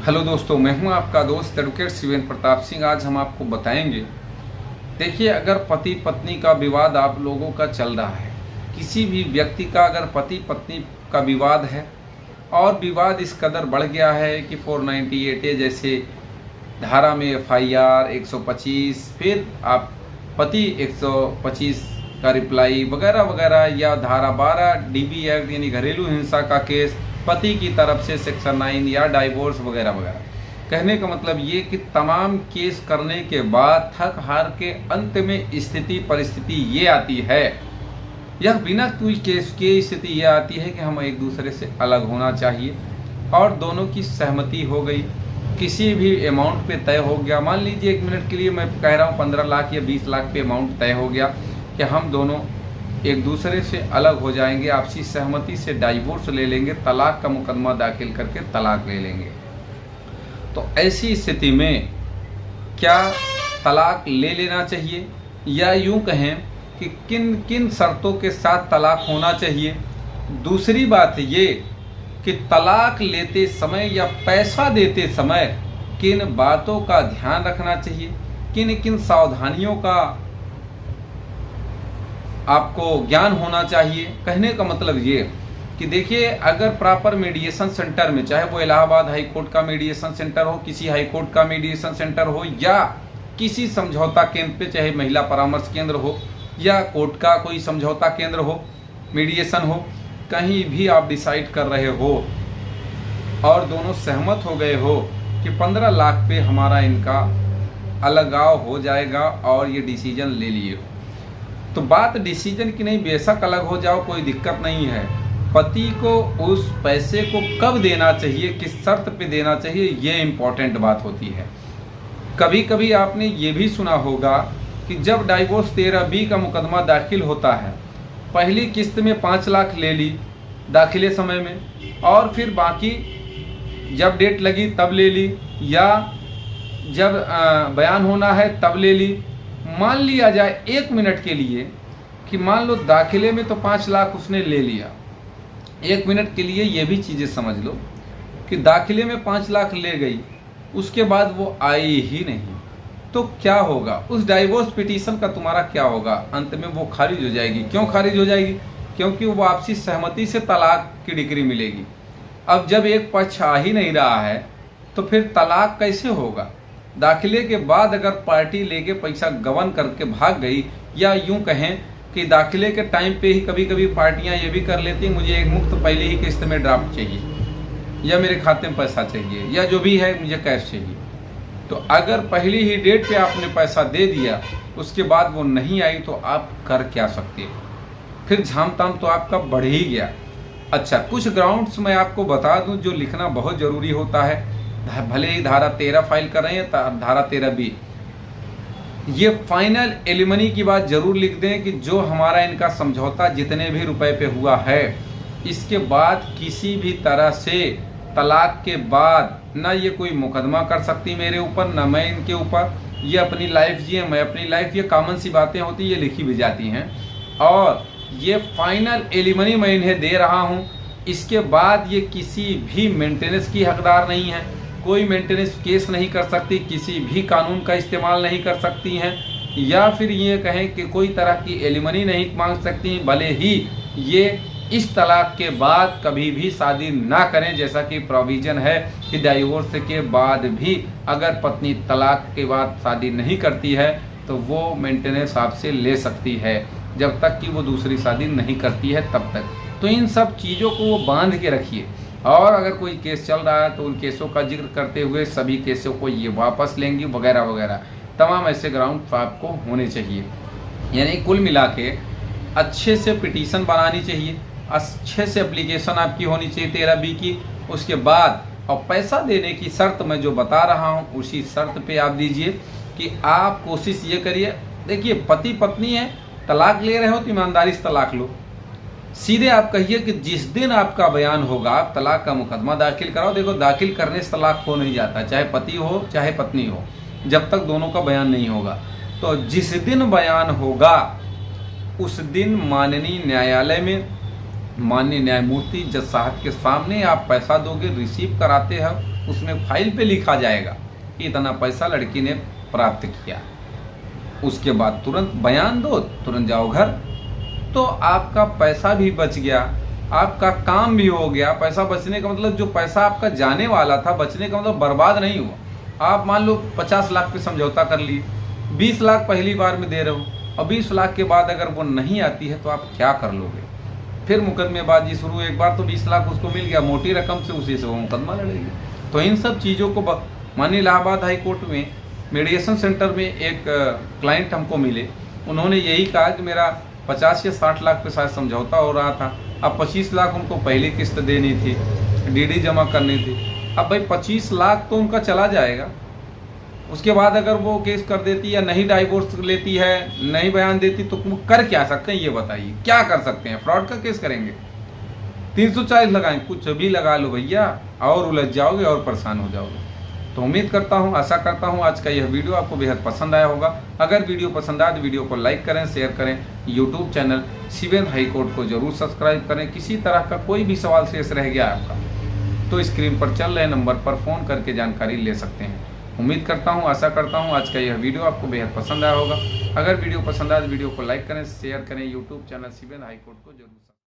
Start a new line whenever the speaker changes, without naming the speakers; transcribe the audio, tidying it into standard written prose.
Hello दोस्तों, मैं हूं आपका दोस्त एडवोकेट शिवेंद्र प्रताप सिंह। आज हम आपको बताएंगे, देखिए, अगर पति पत्नी का विवाद आप लोगों का चल रहा है, किसी भी व्यक्ति का अगर पति पत्नी का विवाद है और विवाद इस कदर बढ़ गया है कि 498A जैसे धारा में FIR 125, फिर आप पति 125 का रिप्लाई वगैरह वगैरह, या धारा 12 DB एक्ट यानी घरेलू हिंसा का केस पति की तरफ से सेक्शन 9 या डाइवोर्स वगैरह वगैरह। कहने का मतलब ये कि तमाम केस करने के बाद थक हार के अंत में स्थिति परिस्थिति ये आती है, यह बिना कोई केस की स्थिति ये आती है कि हम एक दूसरे से अलग होना चाहिए और दोनों की सहमति हो गई, किसी भी अमाउंट पे तय हो गया। मान लीजिए 1 मिनट के लिए मैं कह रहा हूँ 15 लाख या 20 लाख पे अमाउंट तय हो गया कि हम दोनों एक दूसरे से अलग हो जाएंगे, आपसी सहमति से डाइवोर्स ले लेंगे, तलाक का मुकदमा दाखिल करके तलाक ले लेंगे। तो ऐसी स्थिति में क्या तलाक ले लेना चाहिए, या यूं कहें कि किन किन शर्तों के साथ तलाक होना चाहिए। दूसरी बात ये कि तलाक लेते समय या पैसा देते समय किन बातों का ध्यान रखना चाहिए, किन किन सावधानियों का आपको ज्ञान होना चाहिए। कहने का मतलब ये कि देखिए, अगर प्रॉपर मीडिएशन सेंटर में, चाहे वो इलाहाबाद हाई कोर्ट का मीडिएशन सेंटर हो, किसी हाई कोर्ट का मीडिएशन सेंटर हो, या किसी समझौता केंद्र पे, चाहे महिला परामर्श केंद्र हो या कोर्ट का कोई समझौता केंद्र हो, मीडिएशन हो, कहीं भी आप डिसाइड कर रहे हो और दोनों सहमत हो गए हो कि 15 लाख पे हमारा इनका अलगाव हो जाएगा और ये डिसीजन ले लिए हो, तो बात डिसीजन की नहीं, बेशक अलग हो जाओ, कोई दिक्कत नहीं है। पति को उस पैसे को कब देना चाहिए, किस शर्त पे देना चाहिए, ये इम्पोर्टेंट बात होती है। कभी कभी आपने ये भी सुना होगा कि जब डाइवोर्स 13B का मुकदमा दाखिल होता है, पहली किस्त में 5 लाख ले ली दाखिले समय में, और फिर बाकी जब डेट लगी तब ले ली, या जब बयान होना है तब ले ली। मान लिया जाए 1 मिनट के लिए कि मान लो दाखिले में तो 5 लाख उसने ले लिया, 1 मिनट के लिए ये भी चीज़ें समझ लो कि दाखिले में 5 लाख ले गई, उसके बाद वो आई ही नहीं, तो क्या होगा, उस डाइवोर्स पिटीशन का तुम्हारा क्या होगा, अंत में वो खारिज हो जाएगी। क्यों खारिज हो जाएगी? क्योंकि वो आपसी सहमति से तलाक की डिग्री मिलेगी। अब जब एक पक्ष आ ही नहीं रहा है तो फिर तलाक कैसे होगा? दाखिले के बाद अगर पार्टी लेके पैसा गबन करके भाग गई, या यूं कहें कि दाखिले के टाइम पे ही कभी कभी पार्टियां ये भी कर लेती हैं, मुझे एक मुफ्त पहले ही किस्त में ड्राफ्ट चाहिए, या मेरे खाते में पैसा चाहिए, या जो भी है मुझे कैश चाहिए। तो अगर पहली ही डेट पे आपने पैसा दे दिया, उसके बाद वो नहीं आई, तो आप कर क्या सकते हो? फिर झामताम तो आपका बढ़ ही गया। अच्छा, कुछ ग्राउंड्स मैं आपको बता दूं जो लिखना बहुत ज़रूरी होता है, भले ही धारा 13 फाइल कर रहे हैं, धारा 13B, ये फाइनल एलिमनी की बात जरूर लिख दें कि जो हमारा इनका समझौता जितने भी रुपए पे हुआ है, इसके बाद किसी भी तरह से तलाक के बाद ना ये कोई मुकदमा कर सकती मेरे ऊपर, ना मैं इनके ऊपर, ये अपनी लाइफ जिए, मैं अपनी लाइफ, ये कॉमन सी बातें होती, ये लिखी भी जाती हैं। और ये फाइनल एलिमनी मैं इन्हें दे रहा हूँ, इसके बाद ये किसी भी मेंटेनेंस की हकदार नहीं है, कोई मेंटेनेंस केस नहीं कर सकती, किसी भी कानून का इस्तेमाल नहीं कर सकती हैं, या फिर ये कहें कि कोई तरह की एलिमनी नहीं मांग सकती, भले ही ये इस तलाक के बाद कभी भी शादी ना करें, जैसा कि प्रोविज़न है कि डाइवोर्स के बाद भी अगर पत्नी तलाक के बाद शादी नहीं करती है तो वो मेंटेनेंस आपसे ले सकती है, जब तक कि वो दूसरी शादी नहीं करती है तब तक। तो इन सब चीज़ों को वो बांध के रखिए, और अगर कोई केस चल रहा है तो उन केसों का जिक्र करते हुए सभी केसों को ये वापस लेंगी वगैरह वगैरह, तमाम ऐसे ग्राउंड आपको होने चाहिए। यानी कुल मिला के अच्छे से पिटीशन बनानी चाहिए, अच्छे से एप्लीकेशन आपकी होनी चाहिए 13B की। उसके बाद और पैसा देने की शर्त मैं जो बता रहा हूँ, उसी शर्त पे आप दीजिए कि आप कोशिश ये करिए, देखिए पति पत्नी है, तलाक ले रहे हो तो ईमानदारी से तलाक लो। सीधे आप कहिए कि जिस दिन आपका बयान होगा आप तलाक का मुकदमा दाखिल कराओ। देखो, दाखिल करने से तलाक हो नहीं जाता, चाहे पति हो चाहे पत्नी हो, जब तक दोनों का बयान नहीं होगा। तो जिस दिन बयान होगा उस दिन माननीय न्यायालय में माननीय न्यायमूर्ति जज साहब के सामने आप पैसा दोगे, रिसीव कराते हो, उसमें फाइल पे लिखा जाएगा इतना पैसा लड़की ने प्राप्त किया। उसके बाद तुरंत बयान दो, तुरंत जाओ घर, तो आपका पैसा भी बच गया, आपका काम भी हो गया। पैसा बचने का मतलब जो पैसा आपका जाने वाला था, बचने का मतलब बर्बाद नहीं हुआ। आप मान लो 50 लाख पे समझौता कर लिए, 20 लाख पहली बार में दे रहे हो, और 20 लाख के बाद अगर वो नहीं आती है तो आप क्या कर लोगे? फिर मुकदमेबाजी शुरू। एक बार तो 20 लाख उसको मिल गया मोटी रकम से, उसी से वो मुकदमा लड़ेगी। तो इन सब चीज़ों को माननीय इलाहाबाद हाई कोर्ट में मीडिएशन सेंटर में एक क्लाइंट हमको मिले, उन्होंने यही कहा कि मेरा 50 या 60 लाख पे शायद समझौता हो रहा था, अब 25 लाख उनको पहली किस्त देनी थी, डीडी जमा करनी थी। अब भाई 25 लाख तो उनका चला जाएगा, उसके बाद अगर वो केस कर देती या नहीं डाइवोर्स लेती है, नहीं बयान देती, तो वो कर क्या सकते हैं ये बताइए? क्या कर सकते हैं? फ्रॉड का केस करेंगे, 340 लगाएं, कुछ भी लगा लो भैया, और उलझ जाओगे और परेशान हो जाओगे। तो उम्मीद करता हूँ, आशा करता हूँ आज का यह वीडियो आपको बेहद पसंद आया होगा। अगर वीडियो पसंद आए तो वीडियो को लाइक करें, शेयर करें। यूट्यूब चैनल सीवेन हाई कोर्ट को जरूर सब्सक्राइब करें। किसी तरह का कोई भी सवाल शेष रह गया आपका तो स्क्रीन पर चल रहे नंबर पर फ़ोन करके जानकारी ले सकते हैं। उम्मीद करता हूँ, आशा करता हूँ आज का यह वीडियो आपको बेहद पसंद आया होगा। अगर वीडियो पसंद आए तो वीडियो को लाइक करें, शेयर करें। यूट्यूब चैनल सीवेन हाई कोर्ट को जरूर